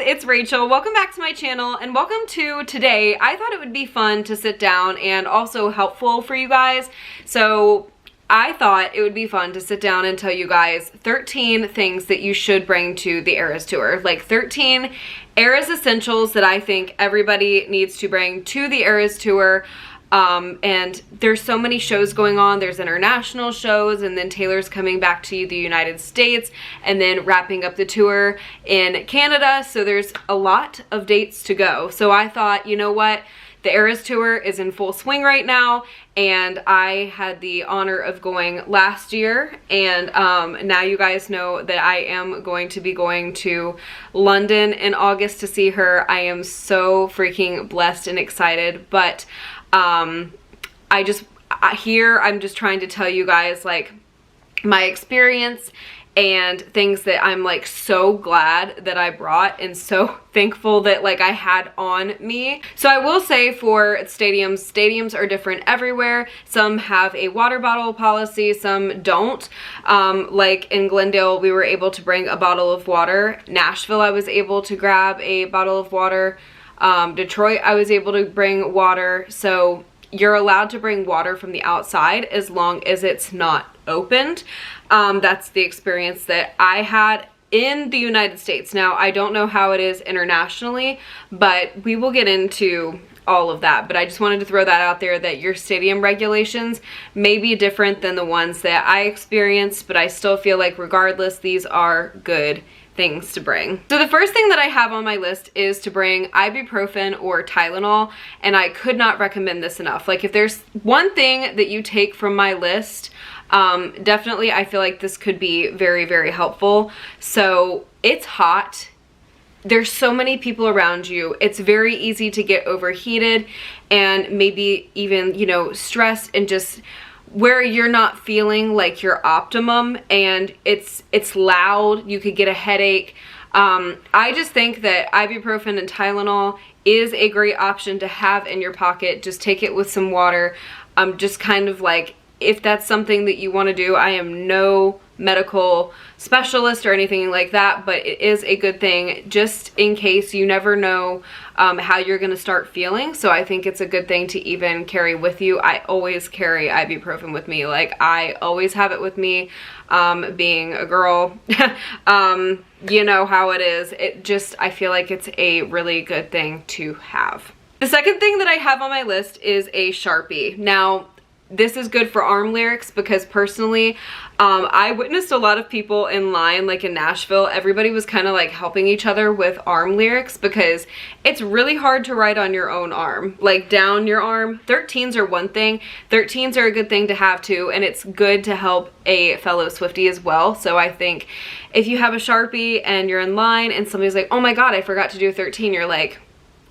it's Rachel. Welcome back to my channel and welcome to today. I thought it would be fun to sit down and also helpful for you guys. So I thought it would be fun to sit down and tell you guys 13 things that you should bring to the Eras Tour. Like 13 Eras essentials that I think everybody needs to bring to the Eras Tour. And there's so many shows going on. There's international shows, and then Taylor's coming back to the United States and then wrapping up the tour in Canada. So there's a lot of dates to go. So I thought, you know what? The Eras Tour is in full swing right now, and I had the honor of going last year, and now you guys know that I am going to be going to London in August to see her. I am so freaking blessed and excited, but I'm just trying to tell you guys like my experience and things that I'm like so glad that I brought and so thankful that like I had on me. So I will say for stadiums are different everywhere. Some have a water bottle policy, some don't. Like in Glendale, we were able to bring a bottle of water. Nashville, I was able to grab a bottle of water. Detroit, I was able to bring water. So you're allowed to bring water from the outside as long as it's not opened. That's the experience that I had in the United States. Now, I don't know how it is internationally, but we will get into all of that. But I just wanted to throw that out there that your stadium regulations may be different than the ones that I experienced, but I still feel like regardless, these are good things to bring. So the first thing that I have on my list is to bring ibuprofen or Tylenol, and I could not recommend this enough. Like if there's one thing that you take from my list, definitely I feel like this could be very, very helpful. So it's hot. There's so many people around you. It's very easy to get overheated and maybe even, you know, stressed and just where you're not feeling like your optimum, and it's loud. You could get a headache. I just think that ibuprofen and Tylenol is a great option to have in your pocket. Just take it with some water. Just kind of like, if that's something that you want to do. I am no medical specialist or anything like that, but it is a good thing just in case. You never know how you're going to start feeling. So I think it's a good thing to even carry with you. I always carry ibuprofen with me. Like I always have it with me. Being a girl, you know how it is. I feel like it's a really good thing to have. The second thing that I have on my list is a Sharpie. Now, this is good for arm lyrics because personally, I witnessed a lot of people in line, like in Nashville. Everybody was kind of like helping each other with arm lyrics because it's really hard to write on your own arm, like down your arm. 13s are one thing. 13s are a good thing to have too, and it's good to help a fellow Swiftie as well. So I think if you have a Sharpie and you're in line and somebody's like, oh my God, I forgot to do a 13, you're like,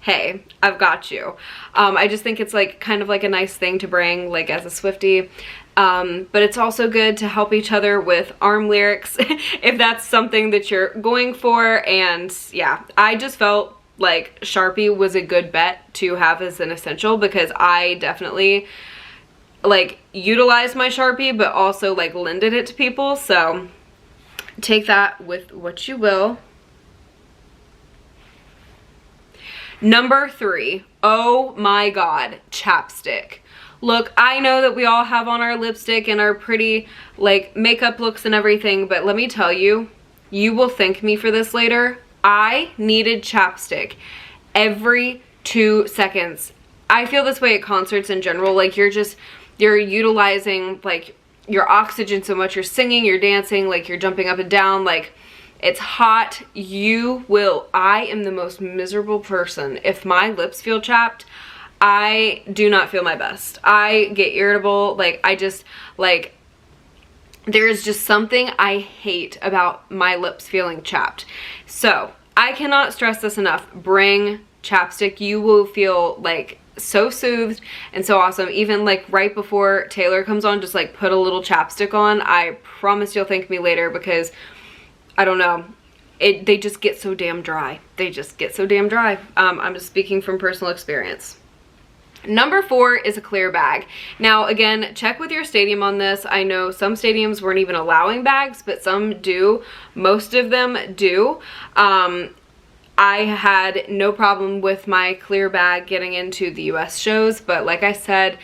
hey, I've got you. I just think it's like kind of like a nice thing to bring like as a Swiftie. But it's also good to help each other with arm lyrics if that's something that you're going for. And yeah, I just felt like Sharpie was a good bet to have as an essential because I definitely like utilized my Sharpie, but also like lended it to people. So take that with what you will. Number 3, oh my God, chapstick. Look, I know that we all have on our lipstick and our pretty like makeup looks and everything, but let me tell you, you will thank me for this later. I needed chapstick every 2 seconds. I feel this way at concerts in general. Like you're utilizing like your oxygen so much. You're singing, you're dancing, like you're jumping up and down, like it's hot. I am the most miserable person. If my lips feel chapped, I do not feel my best. I get irritable. There's just something I hate about my lips feeling chapped. So I cannot stress this enough. Bring chapstick. You will feel like so soothed and so awesome. Even like right before Taylor comes on, just like put a little chapstick on. I promise you'll thank me later because I don't know. They just get so damn dry. They just get so damn dry. I'm just speaking from personal experience. Number 4 is a clear bag. Now, again, check with your stadium on this. I know some stadiums weren't even allowing bags, but some do. Most of them do. I had no problem with my clear bag getting into the US shows, but like I said,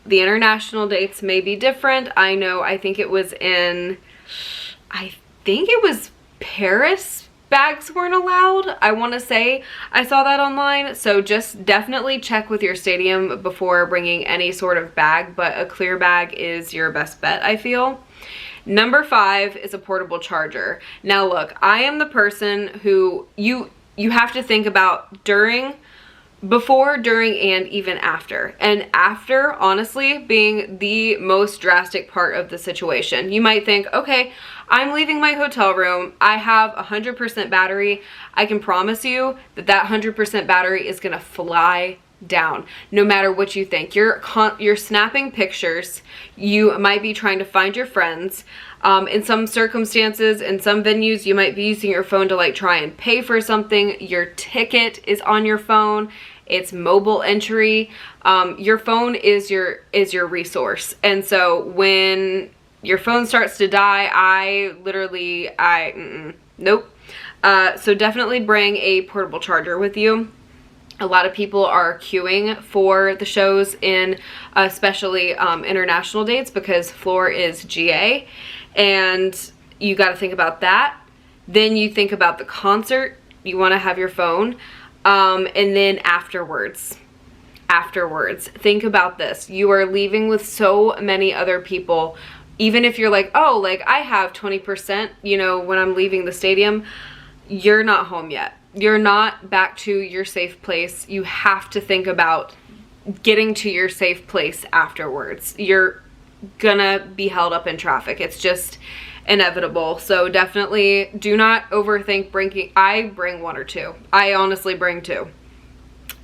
the international dates may be different. I know, I think it was Paris bags weren't allowed. I want to say I saw that online, so just definitely check with your stadium before bringing any sort of bag, but a clear bag is your best bet, I feel. Number 5 is a portable charger. Now look, I am the person who you have to think about before, during, and even after. And after, honestly, being the most drastic part of the situation. You might think, okay, I'm leaving my hotel room. I have 100% battery. I can promise you that that 100% battery is gonna fly down no matter what you think. You're snapping pictures. You might be trying to find your friends. In some circumstances, in some venues, you might be using your phone to like try and pay for something. Your ticket is on your phone. It's mobile entry. Your phone is your resource. And so when your phone starts to die, nope. So definitely bring a portable charger with you. A lot of people are queuing for the shows in especially international dates because floor is GA, and you got to think about that. Then you think about the concert. You want to have your phone. And then afterwards, think about this. You are leaving with so many other people. Even if you're like, oh, like I have 20%, you know, when I'm leaving the stadium, you're not home yet. You're not back to your safe place. You have to think about getting to your safe place afterwards. You're gonna be held up in traffic. It's just inevitable. So definitely do not overthink bringing. I bring 1 or 2. I honestly bring 2.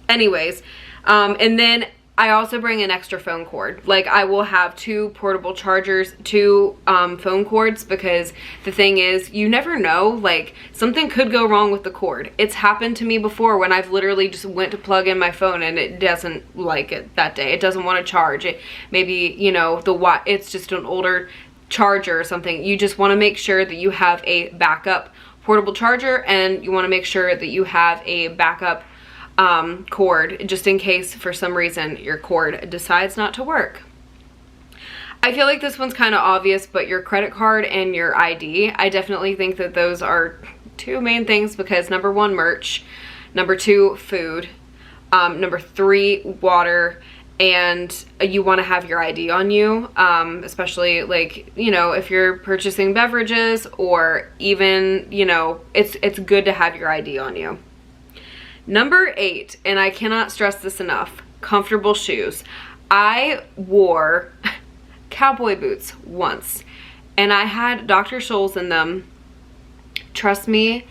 Anyways, and then I also bring an extra phone cord. Like I will have 2 portable chargers, 2 phone cords, because the thing is, you never know, like something could go wrong with the cord. It's happened to me before when I've literally just went to plug in my phone and it doesn't like it that day. It doesn't want to charge. It maybe, you know, it's just an older charger or something. You just want to make sure that you have a backup portable charger, and you want to make sure that you have a backup cord just in case for some reason your cord decides not to work. I feel like this one's kind of obvious, but your credit card and your ID, I definitely think that those are 2 main things, because number 1, merch, number 2, food, number 3, water, and you want to have your ID on you, especially like, you know, if you're purchasing beverages, or even, you know, it's good to have your ID on you. Number 8, and I cannot stress this enough, comfortable shoes. I wore cowboy boots once, and I had Dr. Scholl's in them. Trust me,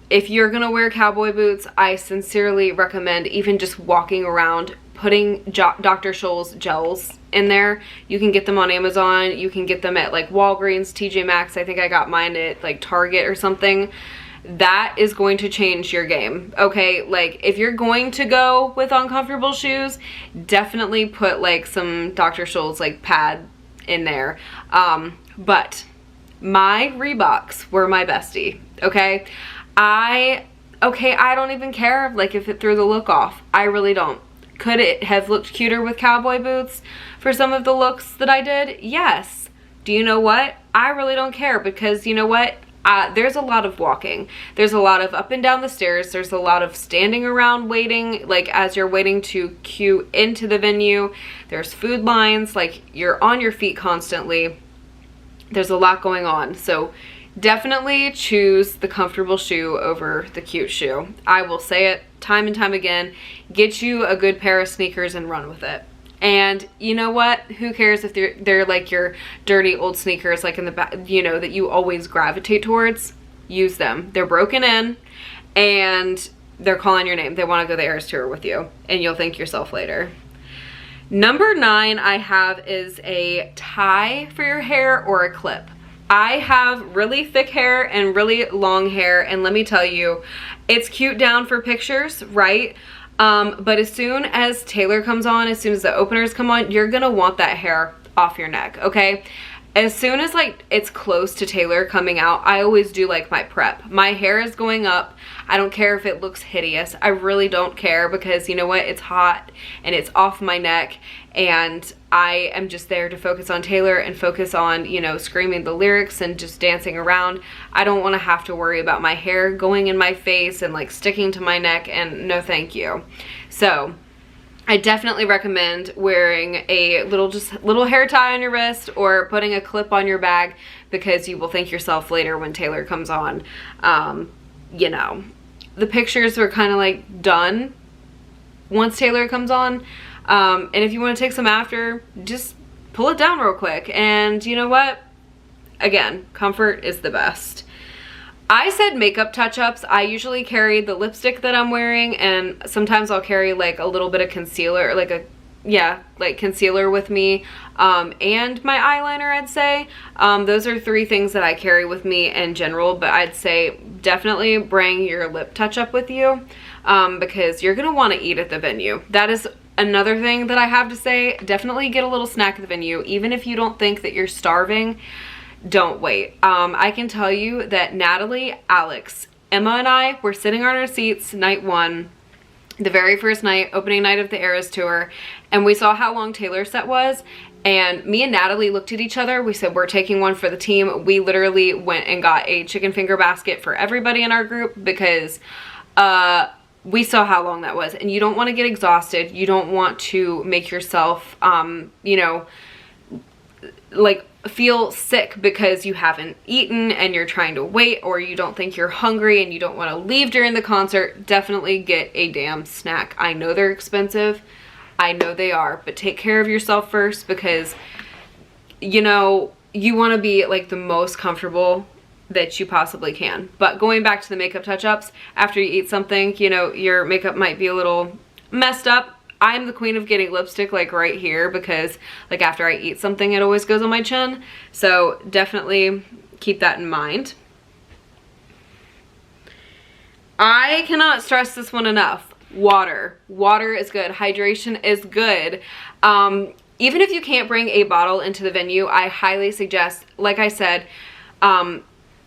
if you're gonna wear cowboy boots, I sincerely recommend even just walking around putting Dr. Scholl's gels in there. You can get them on Amazon. You can get them at like Walgreens, TJ Maxx. I think I got mine at like Target or something. That is going to change your game, okay? Like if you're going to go with uncomfortable shoes, definitely put like some Dr. Scholl's like pad in there. But my Reeboks were my bestie, okay? I don't even care like if it threw the look off. I really don't. Could it have looked cuter with cowboy boots for some of the looks that I did? Yes. Do you know what? I really don't care, because you know what? There's a lot of walking. There's a lot of up and down the stairs. There's a lot of standing around waiting, like as you're waiting to queue into the venue. There's food lines, like you're on your feet constantly. There's a lot going on. So definitely choose the comfortable shoe over the cute shoe. I will say it time and time again. Get you a good pair of sneakers and run with it. And you know what? Who cares if they're like your dirty old sneakers, like in the back, you know, that you always gravitate towards? Use them. They're broken in and they're calling your name. They want to go the Eras Tour with you, and you'll thank yourself later. Number 9 I have is a tie for your hair or a clip. I have really thick hair and really long hair, and let me tell you, it's cute down for pictures, right? But as soon as Taylor comes on, as soon as the openers come on, you're gonna want that hair off your neck, okay? as soon as like it's close to Taylor coming out, I always do like my prep. My hair is going up. I don't care if it looks hideous. I really don't care, because you know what? It's hot and it's off my neck, and I am just there to focus on Taylor and focus on, you know, screaming the lyrics and just dancing around. I don't want to have to worry about my hair going in my face and like sticking to my neck, and no thank you. So I definitely recommend wearing a little hair tie on your wrist or putting a clip on your bag, because you will thank yourself later when Taylor comes on. You know, the pictures are kind of like done once Taylor comes on. And if you want to take some after, just pull it down real quick. And you know what? Again, comfort is the best. I said makeup touch-ups. I usually carry the lipstick that I'm wearing, and sometimes I'll carry like a little bit of concealer, like concealer with me, and my eyeliner, I'd say. Those are 3 things that I carry with me in general, but I'd say definitely bring your lip touch-up with you, because you're gonna want to eat at the venue. That is another thing that I have to say. Definitely get a little snack at the venue, even if you don't think that you're starving. Don't wait. I can tell you that Natalie, Alex, Emma, and I were sitting on our seats night 1, the very first night, opening night of the Eras Tour, and we saw how long Taylor's set was, and me and Natalie looked at each other. We said, we're taking one for the team. We literally went and got a chicken finger basket for everybody in our group, because we saw how long that was, and you don't want to get exhausted. You don't want to make yourself, you know, like feel sick because you haven't eaten and you're trying to wait, or you don't think you're hungry and you don't want to leave during the concert. Definitely get a damn snack. I know they're expensive. I know they are, but take care of yourself first, because you know, you want to be like the most comfortable that you possibly can. But going back to the makeup touch-ups, after you eat something, you know, your makeup might be a little messed up. I'm the queen of getting lipstick like right here, because like after I eat something, it always goes on my chin. So definitely keep that in mind. I cannot stress this one enough. Water. Water is good. Hydration is good. Even if you can't bring a bottle into the venue, I highly suggest, like I said,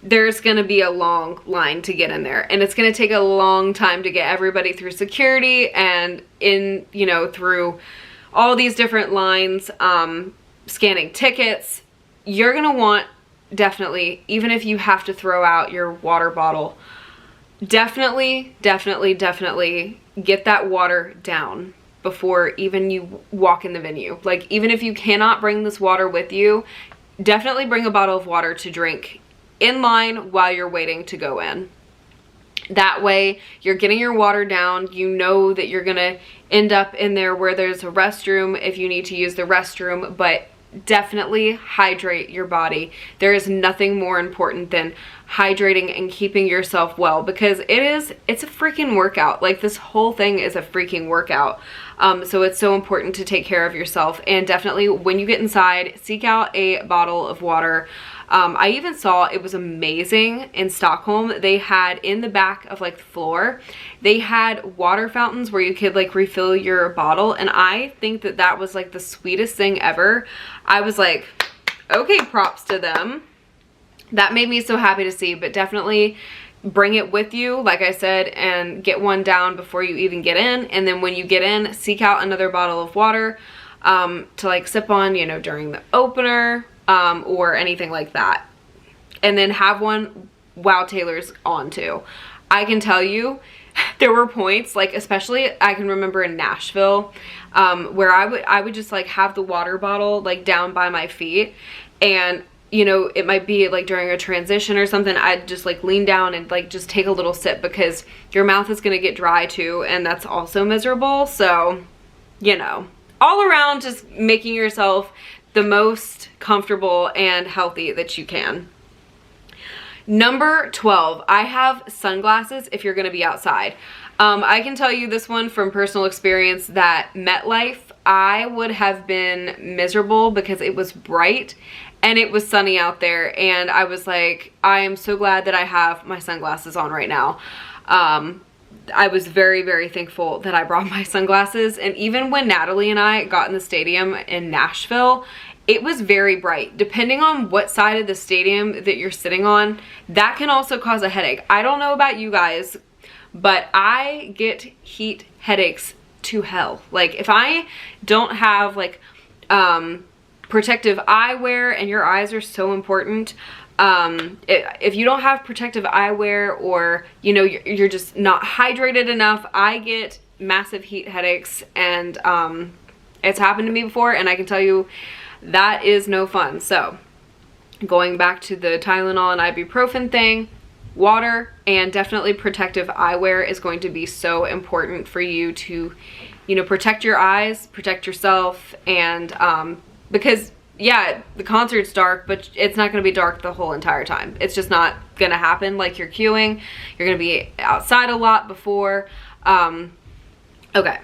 there's gonna be a long line to get in there, and it's gonna take a long time to get everybody through security and in, you know, through all these different lines, scanning tickets. You're gonna want, definitely, even if you have to throw out your water bottle, definitely get that water down before even you walk in the venue. Like, even if you cannot bring this water with you, definitely bring a bottle of water to drink in line while you're waiting to go in. That way you're getting your water down. You know that you're gonna end up in there where there's a restroom if you need to use the restroom, but definitely hydrate your body. There is nothing more important than hydrating and keeping yourself well, because it's a freaking workout. Like, this whole thing is a freaking workout. So it's so important to take care of yourself, and definitely when you get inside, seek out a bottle of water. I even saw, it was amazing in Stockholm, they had in the back of like the floor, they had water fountains where you could like refill your bottle, and I think that that was like the sweetest thing ever. I was like, okay, props to them. That made me so happy to see. But definitely bring it with you, like I said, and get one down before you even get in, and then when you get in, seek out another bottle of water to like sip on, you know, during the opener, or anything like that, and then have one while Taylor's on too. I can tell you, there were points, like especially I can remember in Nashville, where I would just like have the water bottle like down by my feet, and you know, it might be like during a transition or something, I'd just like lean down and like just take a little sip, because your mouth is gonna get dry too, and that's also miserable. So, you know, all around, just making yourself the most comfortable and healthy that you can. Number 12, I have sunglasses if you're gonna be outside. I can tell you this one from personal experience, that MetLife, I would have been miserable because it was bright and it was sunny out there, and I was like, I am so glad that I have my sunglasses on right now. I was very thankful that I brought my sunglasses, and even when Natalie and I got in the stadium in Nashville, it was very bright. Depending on what side of the stadium that you're sitting on, that can also cause a headache. I don't know about you guys, but I get heat headaches to hell. Like if I don't have like protective eyewear, and your eyes are so important, if you don't have protective eyewear, or you know you're just not hydrated enough, I get massive heat headaches, and it's happened to me before, and I can tell you that is no fun. So going back to the Tylenol and ibuprofen thing, water and definitely protective eyewear is going to be so important for you to, you know, protect your eyes, protect yourself, and because yeah, the concert's dark, but it's not going to be dark the whole entire time. It's just not going to happen. Like you're queuing, you're going to be outside a lot before. Okay.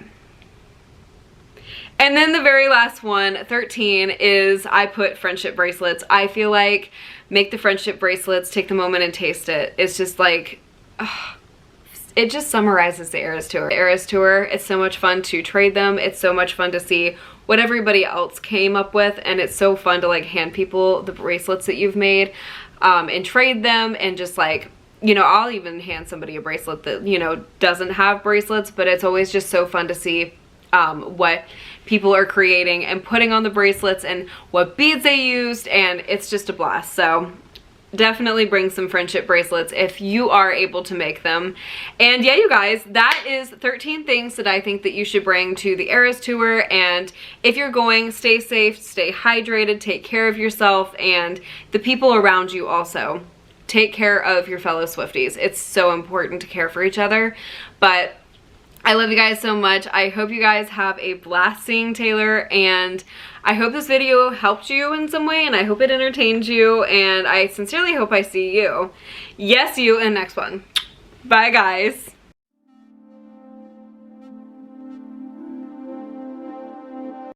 And then the very last one, 13, is I put friendship bracelets. I feel like make the friendship bracelets, take the moment and taste it. It's just like, it just summarizes the Eras Tour. The Eras Tour, it's so much fun to trade them. It's so much fun to see what everybody else came up with, and it's so fun to like hand people the bracelets that you've made and trade them, and just like, you know, I'll even hand somebody a bracelet that, you know, doesn't have bracelets, but it's always just so fun to see what people are creating and putting on the bracelets and what beads they used, and it's just a blast. So definitely bring some friendship bracelets if you are able to make them. And yeah, you guys, that is 13 things that I think that you should bring to the Eras Tour. And if you're going, stay safe, stay hydrated, take care of yourself and the people around you also. Take care of your fellow Swifties. It's so important to care for each other. But I love you guys so much. I hope you guys have a blast seeing Taylor, and I hope this video helped you in some way, and I hope it entertained you, and I sincerely hope I see you. Yes, you in the next one. Bye, guys.